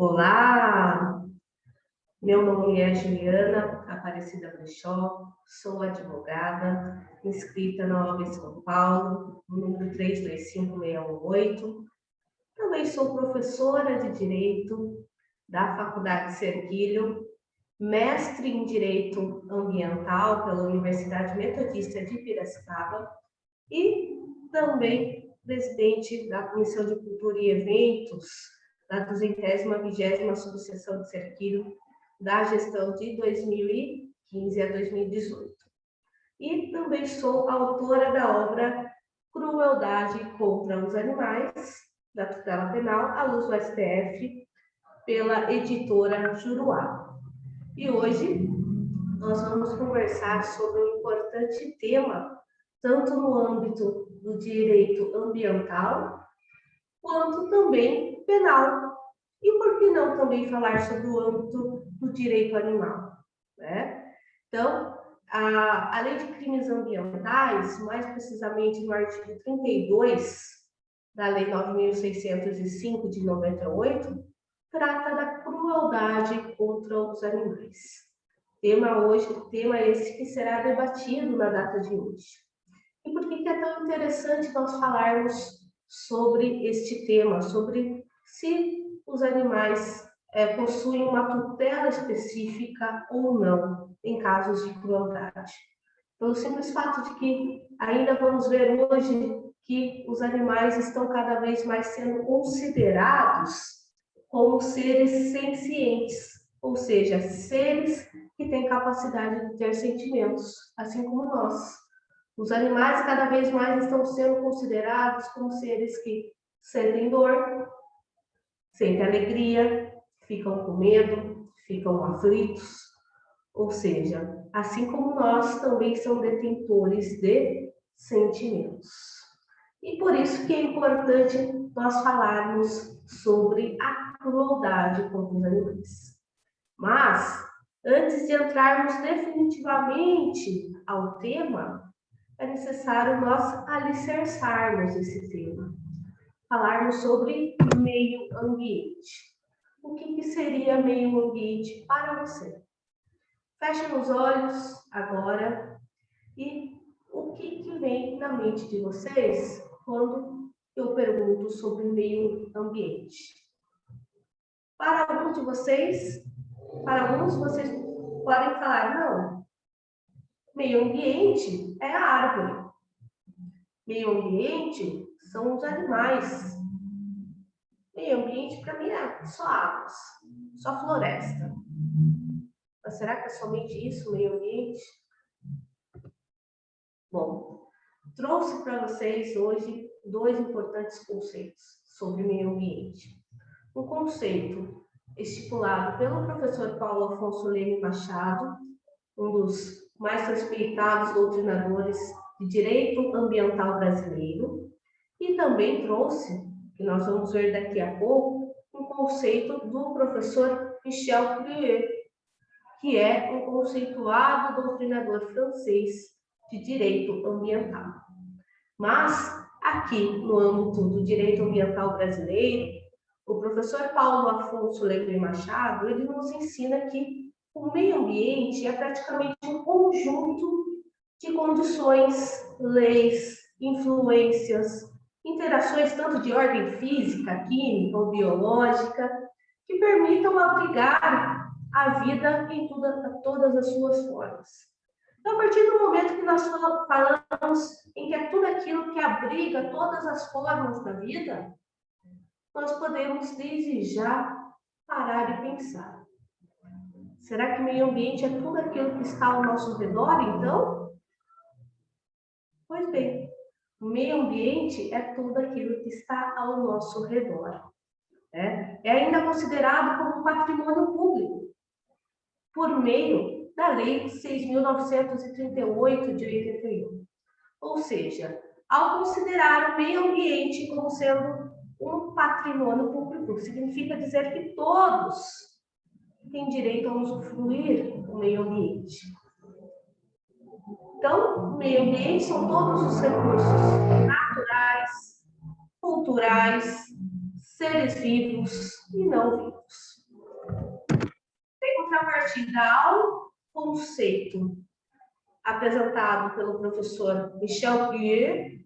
Olá, meu nome é Juliana Aparecida Brechó, sou advogada, inscrita na OAB São Paulo, no número 325618. Também sou professora de Direito da Faculdade Serquilho, mestre em Direito Ambiental pela Universidade Metodista de Piracicaba e também presidente da Comissão de Cultura e Eventos da 220ª Subseção de Serquilho da gestão de 2015 a 2018. E também sou autora da obra Crueldade contra os Animais, da tutela penal, à luz do STF, pela editora Juruá. E hoje nós vamos conversar sobre um importante tema, tanto no âmbito do direito ambiental, quanto também penal. E por que não também falar sobre o âmbito do direito animal, né? Então, a Lei de Crimes Ambientais, mais precisamente no artigo 32 da Lei 9.605 de 98, trata da crueldade contra os animais. Tema esse que será debatido na data de hoje. E por que é tão interessante nós falarmos sobre este tema, sobre se os animais possuem uma tutela específica ou não em casos de crueldade? Pelo simples fato de que ainda vamos ver hoje que os animais estão cada vez mais sendo considerados como seres sencientes, ou seja, seres que têm capacidade de ter sentimentos, assim como nós. Os animais cada vez mais estão sendo considerados como seres que sentem dor, sentem alegria, ficam com medo, ficam aflitos, ou seja, assim como nós também são detentores de sentimentos. E por isso que é importante nós falarmos sobre a crueldade contra os animais. Mas, antes de entrarmos definitivamente ao tema, é necessário nós alicerçarmos esse tema, falarmos sobre meio ambiente. O que seria meio ambiente para você? Fechem os olhos agora e o que vem na mente de vocês quando eu pergunto sobre meio ambiente? Para alguns vocês podem falar, não, meio ambiente é a árvore. Meio ambiente são os animais. Meio ambiente, para mim, é só águas, só floresta. Mas será que é somente isso, meio ambiente? Bom, trouxe para vocês hoje dois importantes conceitos sobre meio ambiente. Um conceito estipulado pelo professor Paulo Afonso Leme Machado, um dos mais respeitados doutrinadores de direito ambiental brasileiro, e também trouxe, que nós vamos ver daqui a pouco, um conceito do professor Michel Curieux, que é um conceituado doutrinador francês de direito ambiental. Mas, aqui no âmbito do direito ambiental brasileiro, o professor Paulo Afonso Leme Machado, ele nos ensina que o meio ambiente é praticamente um conjunto de condições, leis, influências, interações tanto de ordem física, química ou biológica, que permitam abrigar a vida em todas as suas formas. Então, a partir do momento que nós falamos em que é tudo aquilo que abriga todas as formas da vida, nós podemos desde já parar e pensar. Será que o meio ambiente é tudo aquilo que está ao nosso redor, então? Pois bem, o meio ambiente é tudo aquilo que está ao nosso redor. É ainda considerado como um patrimônio público, por meio da Lei 6.938 de 81. Ou seja, ao considerar o meio ambiente como sendo um patrimônio público, significa dizer que todos têm direito a usufruir do meio ambiente. Então, o meio ambiente são todos os recursos naturais, culturais, seres vivos e não vivos. Em contrapartida ao conceito apresentado pelo professor Michel Puyet,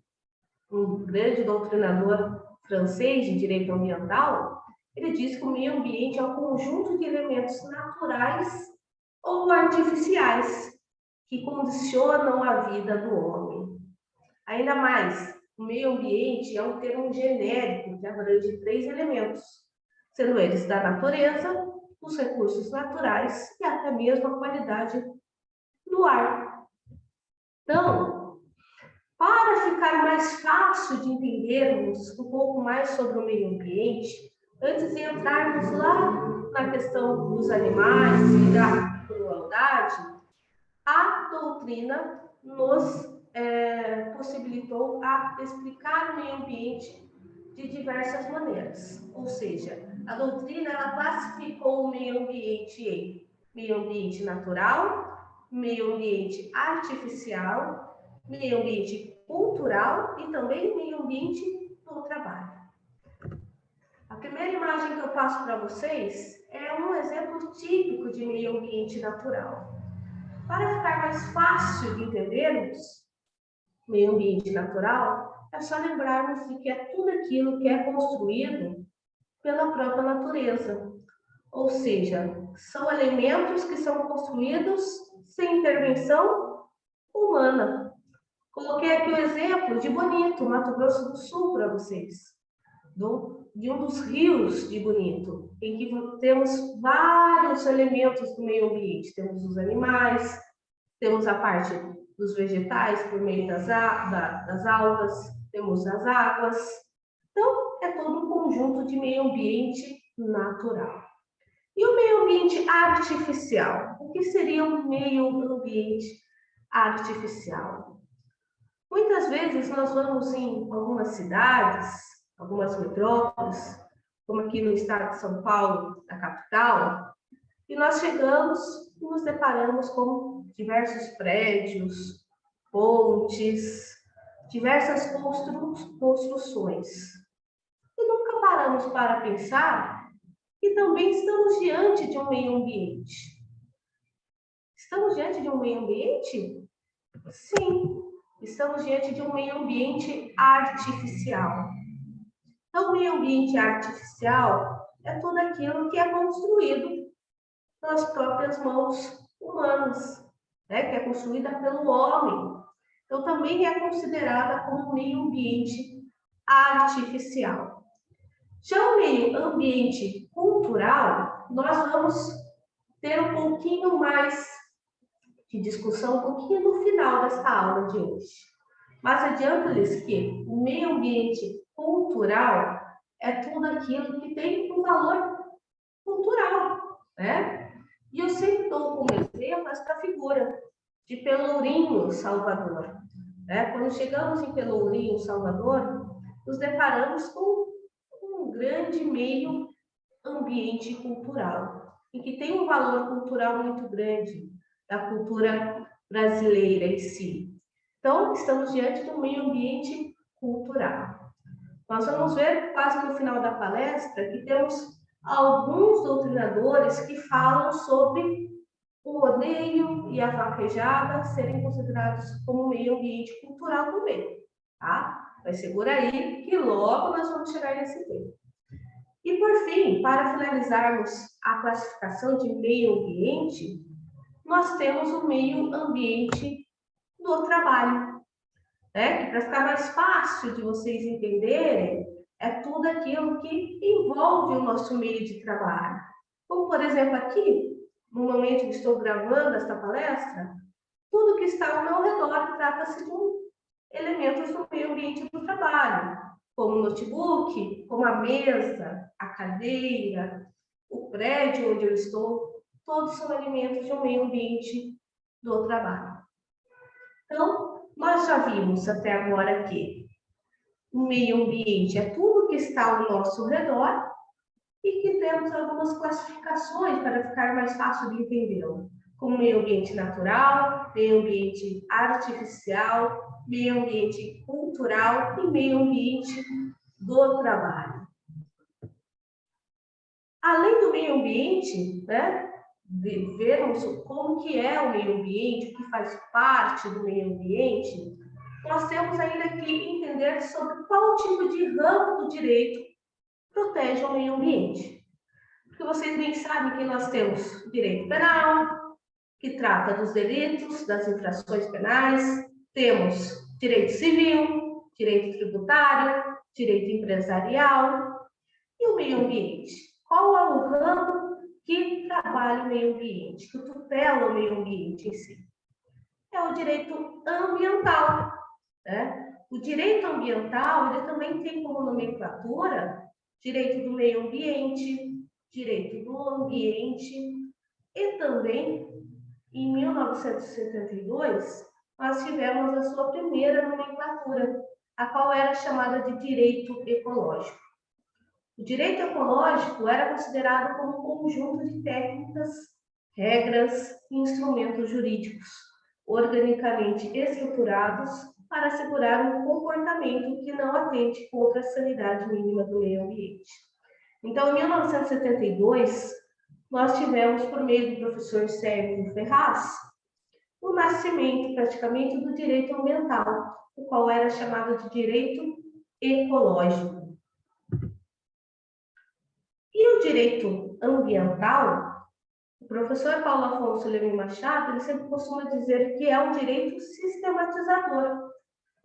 um grande doutrinador francês de direito ambiental, ele diz que o meio ambiente é um conjunto de elementos naturais ou artificiais que condicionam a vida do homem. Ainda mais, o meio ambiente é um termo genérico que abrange 3 elementos, sendo eles da natureza, os recursos naturais e até mesmo a qualidade do ar. Então, para ficar mais fácil de entendermos um pouco mais sobre o meio ambiente, antes de entrarmos lá na questão dos animais e da crueldade, a doutrina nos possibilitou a explicar o meio ambiente de diversas maneiras. Ou seja, a doutrina ela classificou o meio ambiente em meio ambiente natural, meio ambiente artificial, meio ambiente cultural e também meio ambiente do trabalho. A primeira imagem que eu passo para vocês é um exemplo típico de meio ambiente natural. Para ficar mais fácil de entendermos meio ambiente natural, é só lembrarmos de que é tudo aquilo que é construído pela própria natureza. Ou seja, são elementos que são construídos sem intervenção humana. Coloquei aqui o exemplo de Bonito, Mato Grosso do Sul, para vocês. De um dos rios de Bonito, em que temos vários elementos do meio ambiente. Temos os animais, temos a parte dos vegetais por meio das algas, temos as águas. Então, é todo um conjunto de meio ambiente natural. E o meio ambiente artificial? O que seria um meio ambiente artificial? Muitas vezes nós vamos em algumas cidades, algumas metrópoles, como aqui no estado de São Paulo, a capital, e nós chegamos e nos deparamos com diversos prédios, pontes, diversas construções. E nunca paramos para pensar que também estamos diante de um meio ambiente. Estamos diante de um meio ambiente? Sim, estamos diante de um meio ambiente artificial. Então, o meio ambiente artificial é tudo aquilo que é construído pelas próprias mãos humanas, né? Que é construída pelo homem. Então, também é considerada como meio ambiente artificial. Já o meio ambiente cultural, nós vamos ter um pouquinho mais de discussão, um pouquinho no final dessa aula de hoje. Mas adianto-lhes que o meio ambiente cultural é tudo aquilo que tem um valor cultural, né? E eu sempre dou como exemplo esta figura de Pelourinho, Salvador. Né? Quando chegamos em Pelourinho, Salvador, nos deparamos com um grande meio ambiente cultural, e que tem um valor cultural muito grande, da cultura brasileira em si. Então, estamos diante de um meio ambiente cultural. Nós vamos ver, quase no final da palestra, que temos alguns doutrinadores que falam sobre o rodeio e a vaquejada serem considerados como meio ambiente cultural também, tá? Mas segura aí que logo nós vamos chegar nesse tema. E por fim, para finalizarmos a classificação de meio ambiente, nós temos o meio ambiente do trabalho, né? Que para ficar mais fácil de vocês entenderem, é tudo aquilo que envolve o nosso meio de trabalho. Como, por exemplo, aqui, no momento que estou gravando esta palestra, tudo que está ao meu redor trata-se de elementos do meio ambiente do trabalho, como o notebook, como a mesa, a cadeira, o prédio onde eu estou, todos são elementos de um meio ambiente do trabalho. Então, nós já vimos até agora que o meio ambiente é tudo que está ao nosso redor e que temos algumas classificações para ficar mais fácil de entendê-lo, como meio ambiente natural, meio ambiente artificial, meio ambiente cultural e meio ambiente do trabalho. Além do meio ambiente, né, de vermos como que é o meio ambiente, o que faz parte do meio ambiente, nós temos ainda que entender sobre qual tipo de ramo do direito protege o meio ambiente. Porque vocês bem sabem que nós temos direito penal, que trata dos delitos, das infrações penais, temos direito civil, direito tributário, direito empresarial e o meio ambiente. Qual é o ramo que trabalha o meio ambiente, que tutela o meio ambiente em si? É o direito ambiental, né? O direito ambiental, ele também tem como nomenclatura direito do meio ambiente, direito do ambiente e também, em 1972, nós tivemos a sua primeira nomenclatura, a qual era chamada de direito ecológico. O direito ecológico era considerado como um conjunto de técnicas, regras e instrumentos jurídicos organicamente estruturados para assegurar um comportamento que não atente contra a sanidade mínima do meio ambiente. Então, em 1972, nós tivemos, por meio do professor Sérgio Ferraz, o nascimento praticamente do direito ambiental, o qual era chamado de direito ecológico. E o direito ambiental, o professor Paulo Afonso Leme Machado, ele sempre costuma dizer que é um direito sistematizador,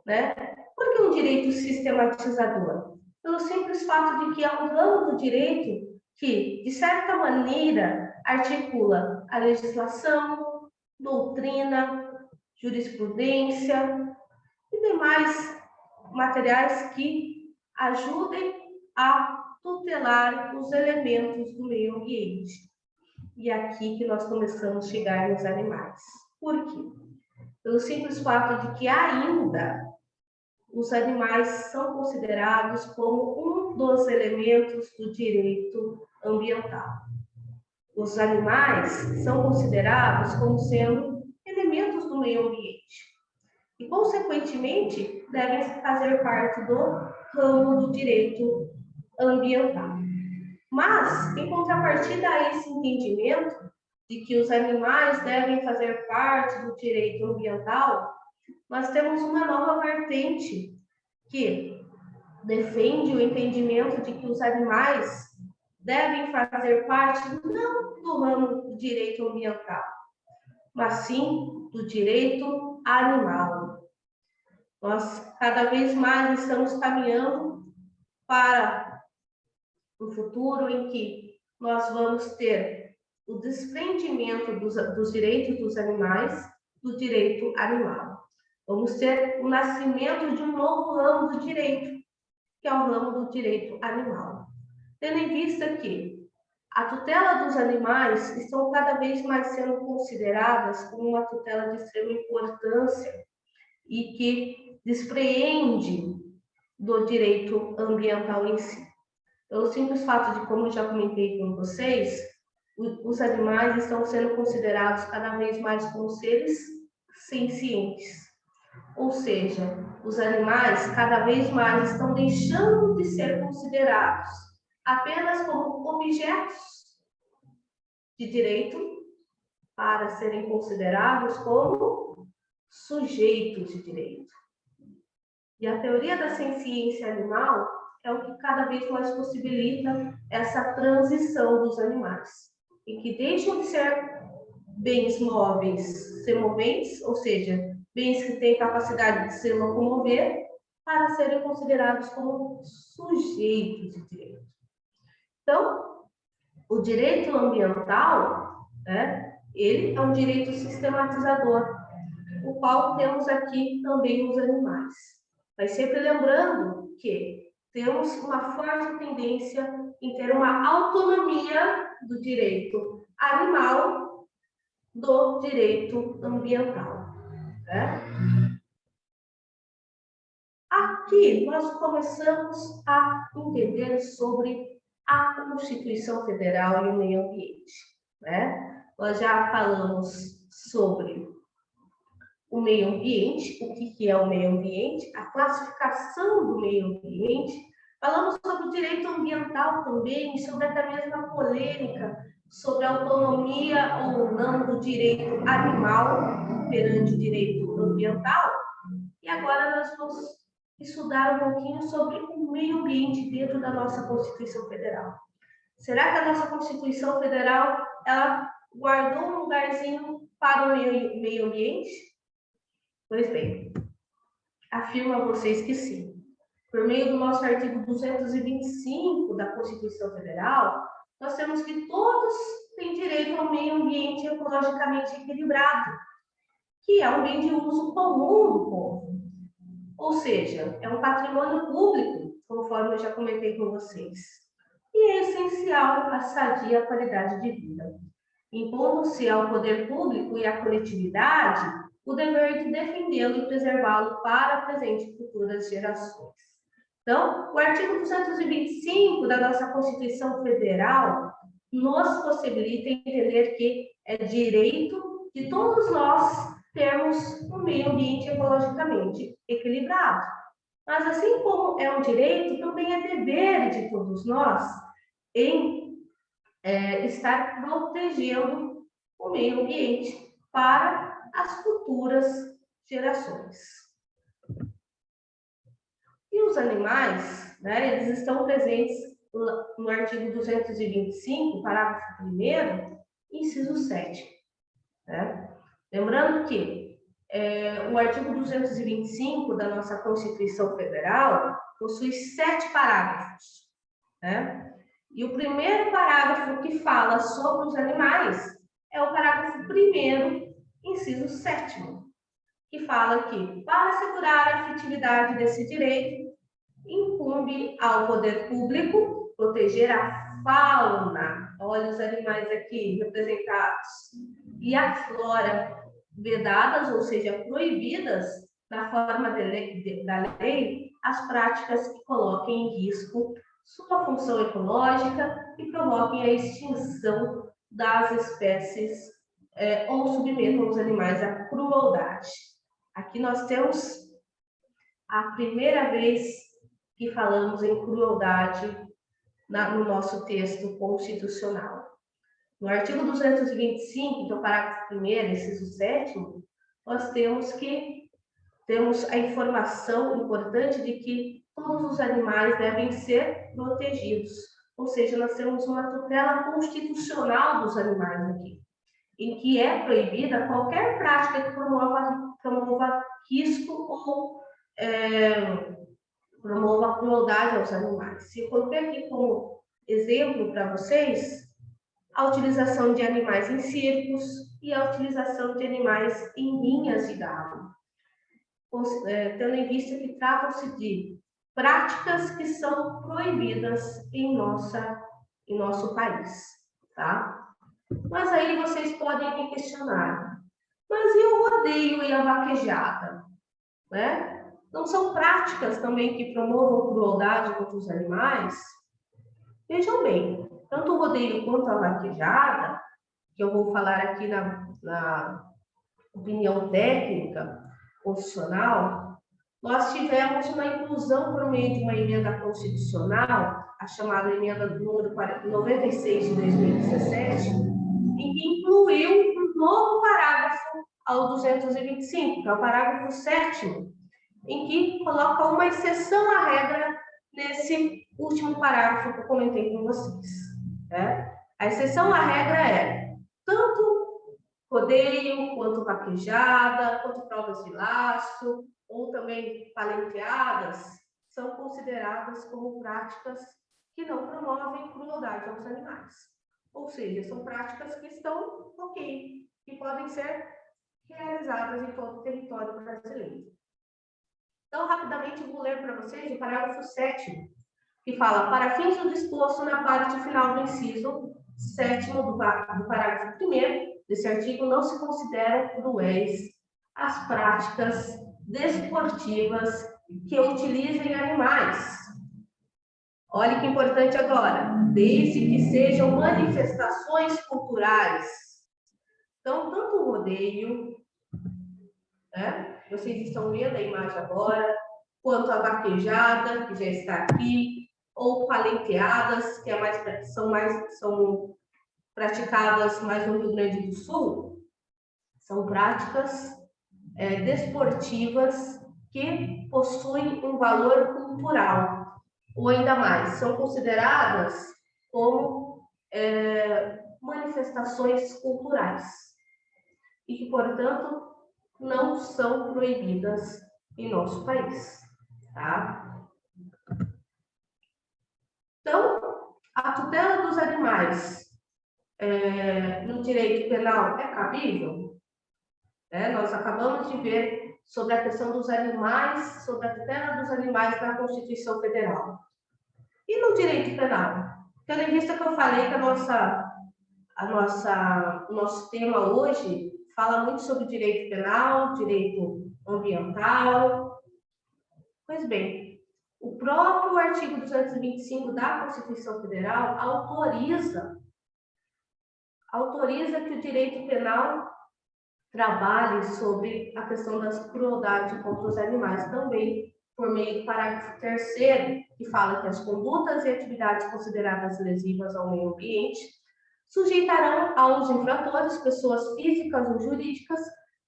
né? Por que um direito sistematizador? Pelo simples fato de que é um ramo do direito que, de certa maneira, articula a legislação, doutrina, jurisprudência e demais materiais que ajudem a tutelar os elementos do meio ambiente. E é aqui que nós começamos a chegar nos animais. Por quê? Pelo simples fato de que ainda os animais são considerados como um dos elementos do direito ambiental. Os animais são considerados como sendo elementos do meio ambiente e, consequentemente, devem fazer parte do ramo do direito ambiental. Mas, em contrapartida a esse entendimento de que os animais devem fazer parte do direito ambiental, nós temos uma nova vertente que defende o entendimento de que os animais devem fazer parte não do ramo do direito ambiental, mas sim do direito animal. Nós cada vez mais estamos caminhando para um futuro em que nós vamos ter o desprendimento dos direitos dos animais do direito animal. Vamos ter o nascimento de um novo ramo do direito, que é o ramo do direito animal. Tendo em vista que a tutela dos animais estão cada vez mais sendo consideradas como uma tutela de extrema importância e que despreende do direito ambiental em si. Pelo simples fato de, como eu já comentei com vocês, os animais estão sendo considerados cada vez mais como seres sencientes. Ou seja, os animais cada vez mais estão deixando de ser considerados apenas como objetos de direito para serem considerados como sujeitos de direito. E a teoria da senciência animal é o que cada vez mais possibilita essa transição dos animais, em que deixam de ser bens móveis semoventes, ou seja, bens que têm capacidade de se locomover, para serem considerados como sujeitos de direito. Então, o direito ambiental, né, ele é um direito sistematizador, o qual temos aqui também os animais. Mas sempre lembrando que temos uma forte tendência em ter uma autonomia do direito animal do direito ambiental, né? Aqui nós começamos a entender sobre a Constituição Federal e o meio ambiente, né? Nós já falamos sobre o meio ambiente, o que é o meio ambiente, a classificação do meio ambiente, Falamos sobre o direito ambiental também, sobre até mesmo a polêmica sobre a autonomia ou não do direito animal perante o direito ambiental. E agora nós vamos estudar um pouquinho sobre o meio ambiente dentro da nossa Constituição Federal. Será que a nossa Constituição Federal ela guardou um lugarzinho para o meio ambiente? Pois bem, afirmo a vocês que sim. Por meio do nosso artigo 225 da Constituição Federal, nós temos que todos têm direito ao meio ambiente ecologicamente equilibrado, que é um bem de uso comum do povo. Ou seja, é um patrimônio público, conforme eu já comentei com vocês. E é essencial a sadia qualidade de vida, impondo-se ao poder público e à coletividade o dever de defendê-lo e preservá-lo para presente e futuras gerações. Então, o artigo 225 da nossa Constituição Federal nos possibilita entender que é direito de todos nós termos um meio ambiente ecologicamente equilibrado. Mas, assim como é um direito, também é dever de todos nós em estar protegendo o meio ambiente para as futuras gerações. E os animais, né, eles estão presentes no artigo 225, parágrafo 1º, inciso 7. Né? Lembrando que o artigo 225 da nossa Constituição Federal possui 7 parágrafos. Né? E o primeiro parágrafo que fala sobre os animais é o parágrafo 1º, inciso 7º, que fala que, para assegurar a efetividade desse direito, incumbe ao poder público proteger a fauna, olha os animais aqui representados, e a flora, vedadas, ou seja, proibidas, na forma da lei, as práticas que coloquem em risco sua função ecológica e provoquem a extinção das espécies ou submetam os animais à crueldade. Aqui nós temos a primeira vez que falamos em crueldade no nosso texto constitucional. No artigo 225, que é o parágrafo 1º, inciso 7º, nós temos a informação importante de que todos os animais devem ser protegidos. Ou seja, nós temos uma tutela constitucional dos animais aqui, em que é proibida qualquer prática que promova risco ou promova crueldade aos animais. Se eu coloquei aqui como exemplo para vocês, a utilização de animais em circos e a utilização de animais em rinhas de gado, tendo em vista que tratam-se de práticas que são proibidas em nosso país, tá? Mas aí vocês podem me questionar, mas e o rodeio e a vaquejada, né? Não são práticas também que promovam crueldade contra os animais? Vejam bem, tanto o rodeio quanto a vaquejada, que eu vou falar aqui na opinião técnica, constitucional, nós tivemos uma inclusão por meio de uma emenda constitucional, a chamada emenda número 96 de 2017, em que incluiu um novo parágrafo ao 225, que é o parágrafo 7º, em que coloca uma exceção à regra nesse último parágrafo que eu comentei com vocês. Né? A exceção à regra é tanto rodeio, quanto vaquejada, quanto provas de laço, ou também palenteadas, são consideradas como práticas que não promovem crueldade aos animais. Ou seja, são práticas que estão ok, que podem ser realizadas em todo o território brasileiro. Então, rapidamente, vou ler para vocês o parágrafo 7º, que fala, para fins do disposto na parte final do inciso 7º do parágrafo 1º desse artigo, não se consideram cruéis as práticas desportivas que utilizem animais. Olha que importante agora, desde que sejam manifestações culturais. Então, tanto o rodeio, né? Vocês estão vendo a imagem agora, quanto a vaquejada, que já está aqui, ou palenteadas, que são praticadas mais no Rio Grande do Sul, são práticas desportivas que possuem um valor cultural, ou ainda mais, são consideradas como manifestações culturais e que, portanto, não são proibidas em nosso país, tá? Então, a tutela dos animais no direito penal é cabível? Nós acabamos de ver sobre a questão dos animais, sobre a tutela dos animais na Constituição Federal. E no direito penal? Tendo em vista que eu falei que o nosso tema hoje fala muito sobre direito penal, direito ambiental. Pois bem, o próprio artigo 225 da Constituição Federal autoriza que o direito penal trabalhe sobre a questão das crueldades contra os animais também, por meio do parágrafo 3º, que fala que as condutas e atividades consideradas lesivas ao meio ambiente sujeitarão aos infratores, pessoas físicas ou jurídicas,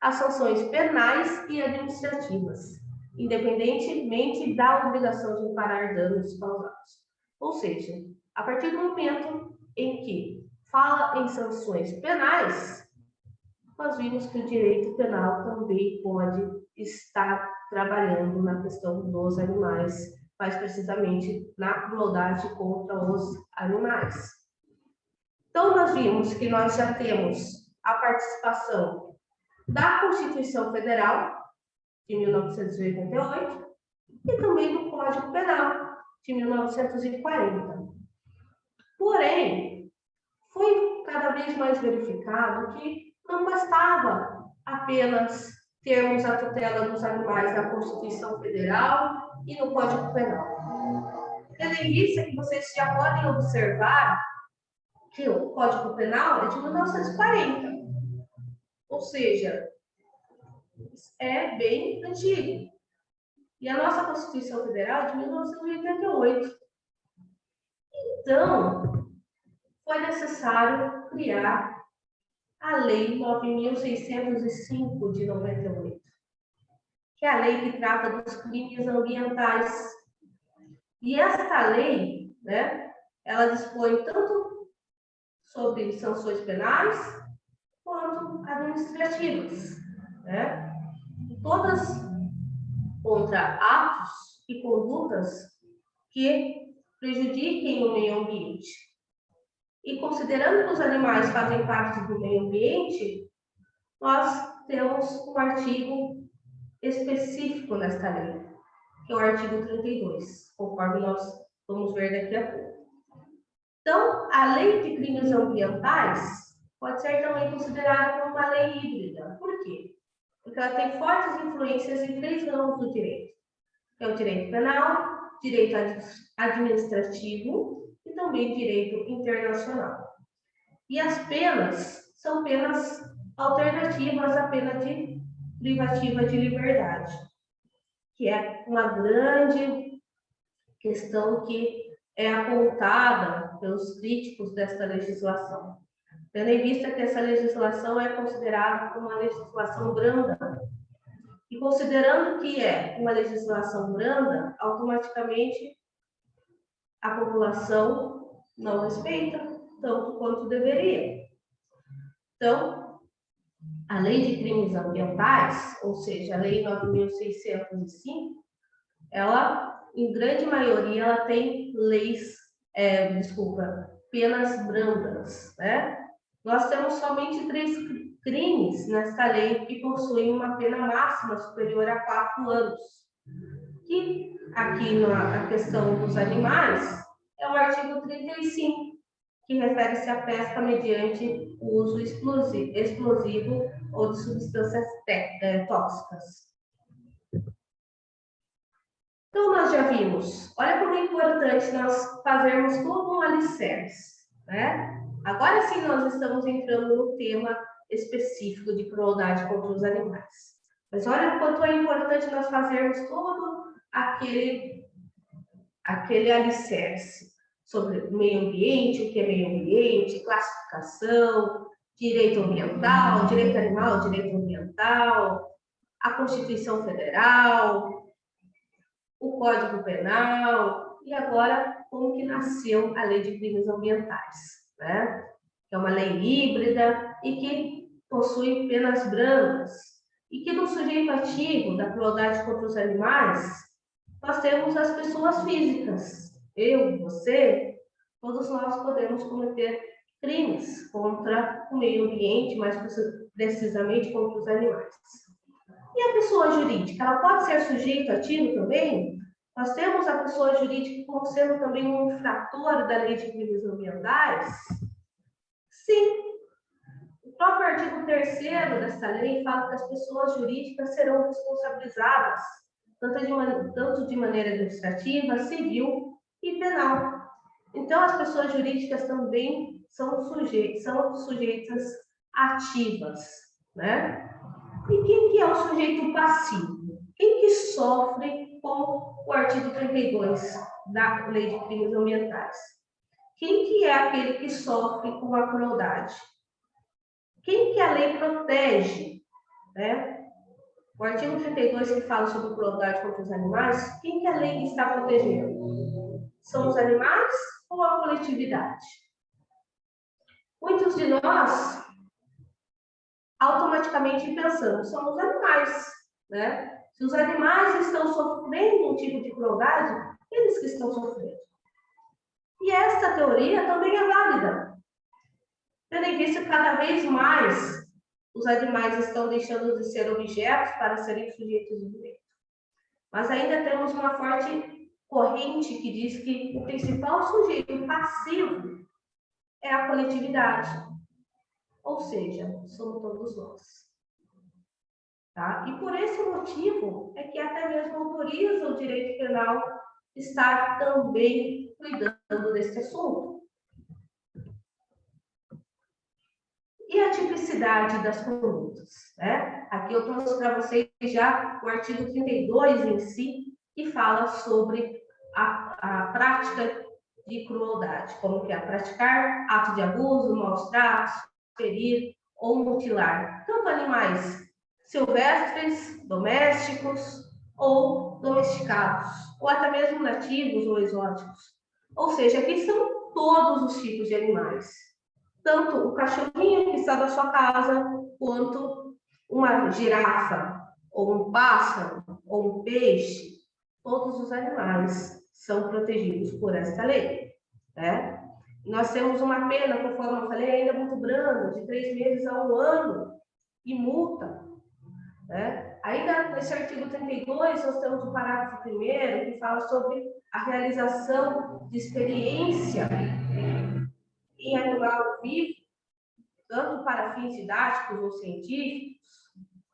a sanções penais e administrativas, independentemente da obrigação de reparar danos causados. Ou seja, a partir do momento em que fala em sanções penais, nós vimos que o direito penal também pode estar trabalhando na questão dos animais, mais precisamente na crueldade contra os animais. Então, nós vimos que nós já temos a participação da Constituição Federal, de 1988, e também do Código Penal, de 1940. Porém, foi cada vez mais verificado que não bastava apenas termos a tutela dos animais na Constituição Federal e no Código Penal. Tendo em vista que vocês já podem observar que o Código Penal é de 1940, ou seja, é bem antigo. E a nossa Constituição Federal é de 1988. Então, foi necessário criar a Lei 9.605 de 98, que é a lei que trata dos crimes ambientais. E esta lei, ela dispõe tanto sobre sanções penais quanto administrativas, todas contra atos e condutas que prejudiquem o meio ambiente. E considerando que os animais fazem parte do meio ambiente, nós temos um artigo específico nesta lei, que é o artigo 32, conforme nós vamos ver daqui a pouco. Então, a lei de crimes ambientais pode ser também considerada como uma lei híbrida. Por quê? Porque ela tem fortes influências em 3 ramos do direito, que é o direito penal, direito administrativo e também direito internacional. E as penas são penas alternativas à pena de privativa de liberdade, que é uma grande questão que é apontada pelos críticos desta legislação, tendo em vista que essa legislação é considerada como uma legislação branda. E considerando que é uma legislação branda, automaticamente a população não respeita tanto quanto deveria. Então, a Lei de Crimes Ambientais, ou seja, a Lei 9.605, ela, em grande maioria, ela tem penas brandas, Nós temos somente 3 crimes nesta lei que possuem uma pena máxima superior a 4 anos. E aqui na questão dos animais, é o artigo 35, que refere-se à pesca mediante o uso explosivo ou de substâncias tóxicas. Então, nós já vimos, olha como é importante nós fazermos todo um alicerce, Agora sim, nós estamos entrando no tema específico de crueldade contra os animais. Mas olha o quanto é importante nós fazermos todo aquele alicerce sobre o meio ambiente, o que é meio ambiente, classificação, direito ambiental, direito animal, direito ambiental, a Constituição Federal, o Código Penal, e agora como que nasceu a Lei de Crimes Ambientais, né? Que é uma lei híbrida e que possui penas brandas, e que no sujeito ativo da crueldade contra os animais, nós temos as pessoas físicas, eu, você, todos nós podemos cometer crimes contra o meio ambiente, mais precisamente contra os animais. E a pessoa jurídica, ela pode ser sujeito ativo também? Nós temos a pessoa jurídica como sendo também um infrator da Lei de Crimes Ambientais? Sim. O próprio artigo 3º dessa lei fala que as pessoas jurídicas serão responsabilizadas tanto de maneira administrativa, civil e penal. Então, as pessoas jurídicas também são sujeitas ativas, né? E quem que é o sujeito passivo? Quem que sofre com o artigo 32 da Lei de Crimes Ambientais? Quem que é aquele que sofre com a crueldade? Quem que a lei protege, né? O artigo 32 que fala sobre crueldade contra os animais, quem que a lei está protegendo? São os animais ou a coletividade? Muitos de nós automaticamente pensamos, são os animais, né? Se os animais estão sofrendo um tipo de crueldade, eles que estão sofrendo. E esta teoria também é válida. Tendo em vista que cada vez mais os animais estão deixando de ser objetos para serem sujeitos de direito. Mas ainda temos uma forte corrente que diz que o principal sujeito passivo é a coletividade. Ou seja, somos todos nós. Tá? E por esse motivo é que até mesmo autoriza o direito penal estar também cuidando desse assunto. E a tipicidade das condutas, né? Aqui eu trouxe para vocês já o artigo 32 em si, que fala sobre a prática de crueldade, como que é praticar ato de abuso, maus tratos, ferir ou mutilar, tanto animais silvestres, domésticos ou domesticados, ou até mesmo nativos ou exóticos. Ou seja, aqui são todos os tipos de animais. Tanto o cachorrinho que está na sua casa, quanto uma girafa, ou um pássaro, ou um peixe, todos os animais são protegidos por esta lei, né? Nós temos uma pena, conforme eu falei, ainda muito branda, de 3 meses a 1 ano, e multa, né? Ainda nesse artigo 32, nós temos o parágrafo 1º, que fala sobre a realização de experiência em animal vivo, tanto para fins didáticos ou científicos,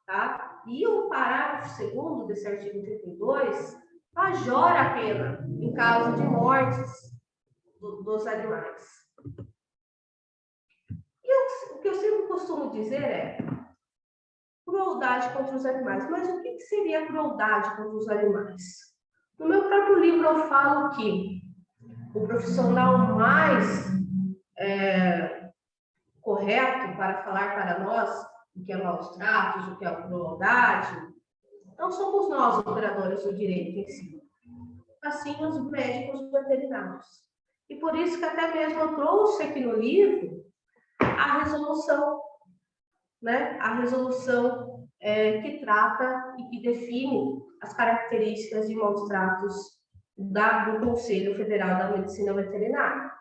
tá? E o parágrafo 2º desse artigo 32 majora a pena em caso de mortes dos animais. E o que eu sempre costumo dizer é crueldade contra os animais. Mas o que seria crueldade contra os animais? No meu próprio livro eu falo que o profissional mais correto para falar para nós o que é maus tratos, o que é crueldade, não somos nós, operadores do direito em si, assim os médicos veterinários. E por isso que até mesmo eu trouxe aqui no livro a resolução, né? A resolução que trata e que define as características de maus tratos do Conselho Federal da Medicina Veterinária,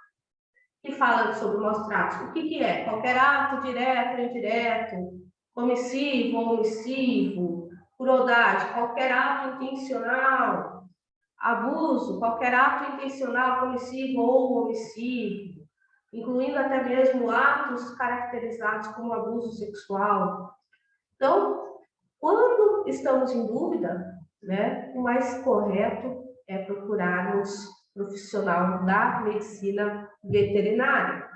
que fala sobre maus tratos. O que é? Qualquer ato direto ou indireto, omissivo ou omissivo, crueldade, qualquer ato intencional, abuso, qualquer ato intencional, omissivo ou omissivo, incluindo até mesmo atos caracterizados como abuso sexual. Então, quando estamos em dúvida, né, o mais correto é procurarmos profissional da medicina veterinária.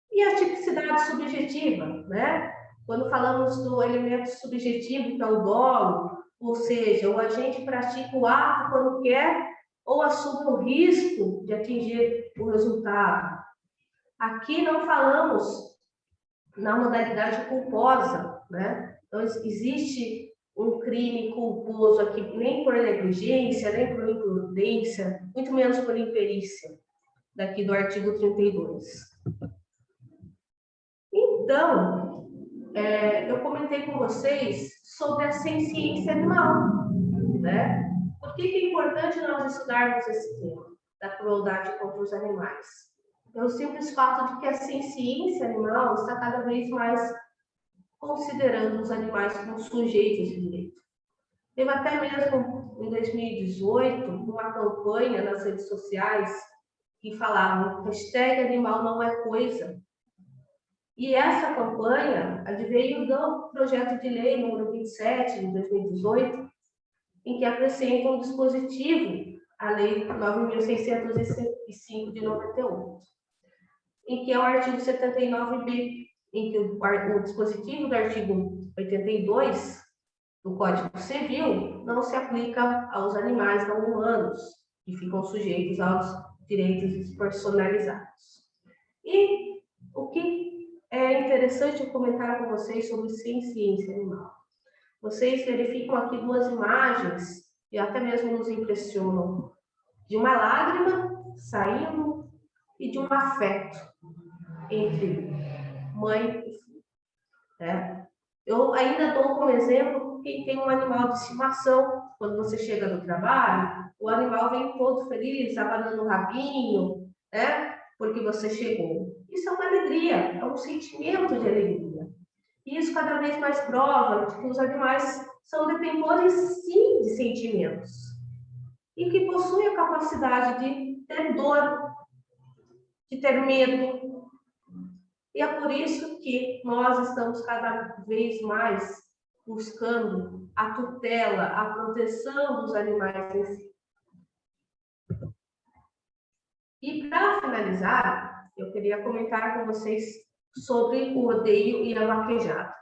E a tipicidade subjetiva, né? Quando falamos do elemento subjetivo, que é o dolo, ou seja, o agente pratica o ato quando quer ou assumem o risco de atingir o resultado. Aqui não falamos na modalidade culposa, né? Então, existe um crime culposo aqui, nem por negligência, nem por imprudência, muito menos por imperícia, daqui do artigo 32. Então, eu comentei com vocês sobre a ciência animal, né? Por que é importante nós estudarmos esse tema da crueldade contra os animais? Pelo simples fato de que a ciência animal está cada vez mais considerando os animais como sujeitos de direito. Teve até mesmo, em 2018, uma campanha nas redes sociais que falava #animal não é coisa. E essa campanha adveio do projeto de lei número 27, de 2018, em que acrescenta um dispositivo à lei 9.605 de 98, em que é o artigo 79b, em que o dispositivo do artigo 82 do Código Civil não se aplica aos animais não humanos, que ficam sujeitos aos direitos despersonalizados. E o que é interessante eu comentar com vocês sobre ciência animal. Vocês verificam aqui duas imagens que até mesmo nos impressionam, de uma lágrima saindo e de um afeto entre mãe e filho, né? Eu ainda dou como exemplo quem tem um animal de estimação. Quando você chega no trabalho, o animal vem todo feliz, abanando o rabinho, né? Porque você chegou. Isso é uma alegria, é um sentimento de alegria. E isso cada vez mais prova de que os animais são detentores, sim, de sentimentos. E que possuem a capacidade de ter dor, de ter medo. E é por isso que nós estamos cada vez mais buscando a tutela, a proteção dos animais em si. E para finalizar, eu queria comentar com vocês sobre o rodeio e a vaquejada.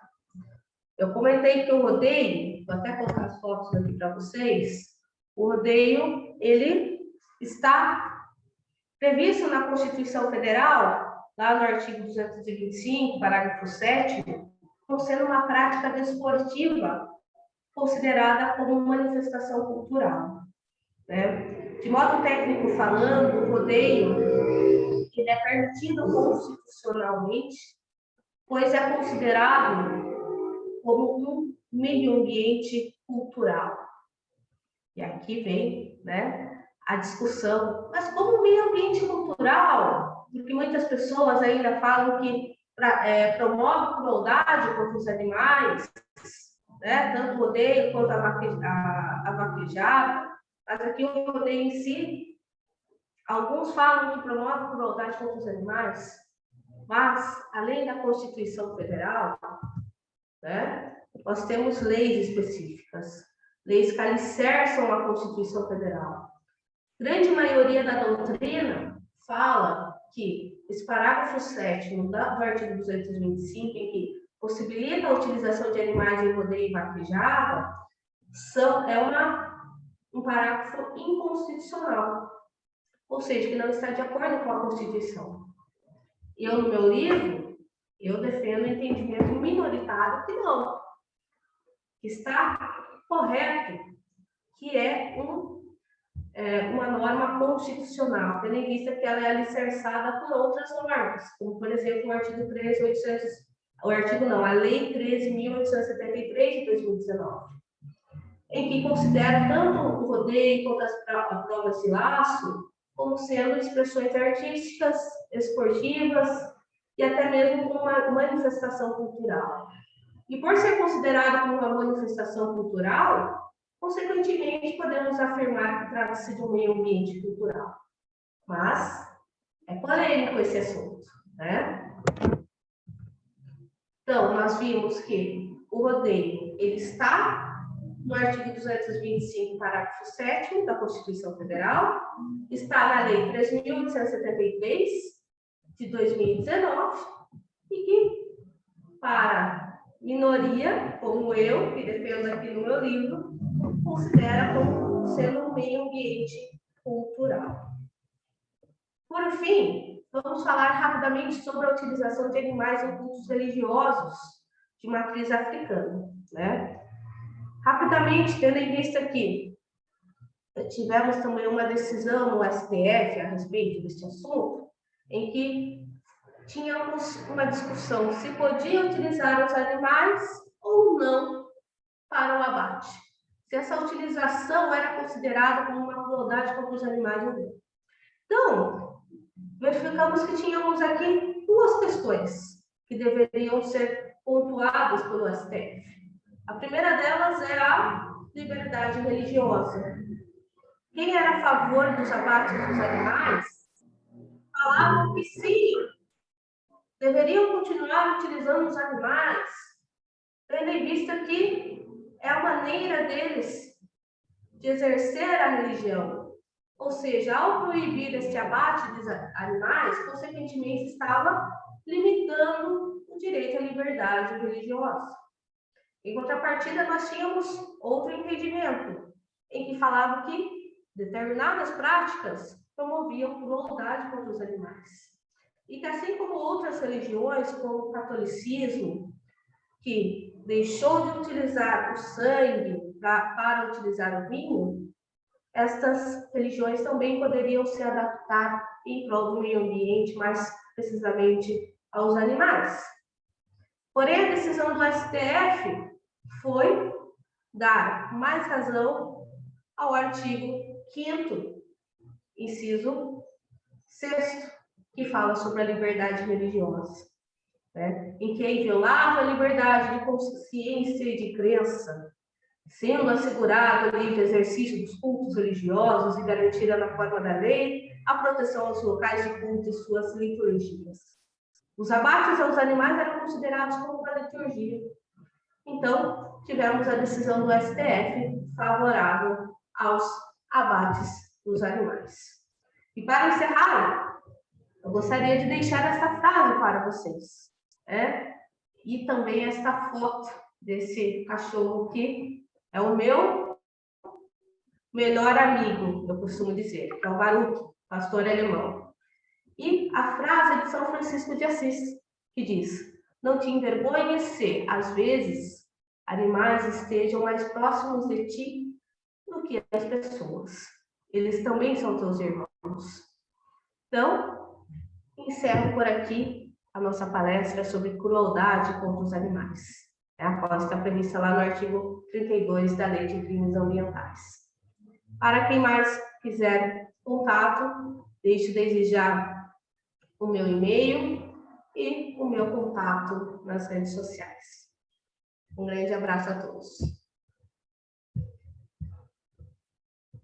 Eu comentei que o rodeio, vou até colocar as fotos aqui para vocês, o rodeio, ele está previsto na Constituição Federal, lá no artigo 225, parágrafo 7º, como sendo uma prática desportiva considerada como manifestação cultural, né? De modo técnico falando, o rodeio ele é permitido constitucionalmente, pois é considerado como um meio ambiente cultural. E aqui vem, né, a discussão, mas como meio ambiente cultural? Porque muitas pessoas ainda falam que promove crueldade contra os animais, né, tanto o rodeio quanto a vaquejada, mas aqui o rodeio em si, alguns falam que promove crueldade contra os animais, mas, além da Constituição Federal, né, nós temos leis específicas, leis que alicerçam a Constituição Federal. Grande maioria da doutrina fala que esse parágrafo 7º do artigo 225, em que possibilita a utilização de animais em rodeio e vaquejada, um parágrafo inconstitucional, ou seja, que não está de acordo com a Constituição. Eu, no meu livro, eu defendo o entendimento minoritário que não, que está correto, que é uma norma constitucional, tendo em vista que ela é alicerçada por outras normas, como, por exemplo, a Lei 13.873 de 2019, em que considera tanto o rodeio quanto as provas de laço como sendo expressões artísticas, esportivas e até mesmo como uma manifestação cultural. E por ser considerado como uma manifestação cultural, consequentemente, podemos afirmar que trata-se de um meio ambiente cultural. Mas é polêmico esse assunto, né? Então, nós vimos que o rodeio ele está no artigo 225, parágrafo 7º da Constituição Federal, está na Lei 3.873 de 2019, e que, para minoria, como eu, que defendo aqui no meu livro, considera como sendo um meio ambiente cultural. Por fim, vamos falar rapidamente sobre a utilização de animais em cultos religiosos de matriz africana, né? Rapidamente, tendo em vista que tivemos também uma decisão no STF a respeito deste assunto, em que tínhamos uma discussão se podia utilizar os animais ou não para o abate. Se essa utilização era considerada como uma crueldade contra os animais ou não. Então, verificamos que tínhamos aqui duas questões que deveriam ser pontuadas pelo STF. A primeira delas é a liberdade religiosa. Quem era a favor dos abates dos animais falavam que sim, deveriam continuar utilizando os animais, tendo em vista que é a maneira deles de exercer a religião. Ou seja, ao proibir este abate dos animais, consequentemente estava limitando o direito à liberdade religiosa. Em contrapartida, nós tínhamos outro entendimento, em que falava que determinadas práticas promoviam crueldade contra os animais. E que assim como outras religiões, como o catolicismo, que deixou de utilizar o sangue para utilizar o vinho, estas religiões também poderiam se adaptar em prol do meio ambiente, mais precisamente aos animais. Porém, a decisão do STF foi dar mais razão ao artigo 5º, inciso 6º, que fala sobre a liberdade religiosa, né? Em que é inviolável a liberdade de consciência e de crença, sendo assegurado o livre exercício dos cultos religiosos e garantida na forma da lei a proteção aos locais de culto e suas liturgias. Os abates aos animais eram considerados como uma liturgia. Então, tivemos a decisão do STF favorável aos abates dos animais. E para encerrar, eu gostaria de deixar essa frase para vocês, né? E também esta foto desse cachorro que é o meu melhor amigo, eu costumo dizer, que é o Baruch, pastor alemão. E a frase é de São Francisco de Assis, que diz: não te envergonhes se, às vezes, animais estejam mais próximos de ti do que as pessoas. Eles também são teus irmãos. Então, encerro por aqui a nossa palestra sobre crueldade contra os animais. Após estar prevista lá no artigo 32 da Lei de Crimes Ambientais. Para quem mais quiser contato, deixo desejar o meu e-mail e o meu contato nas redes sociais. Um grande abraço a todos.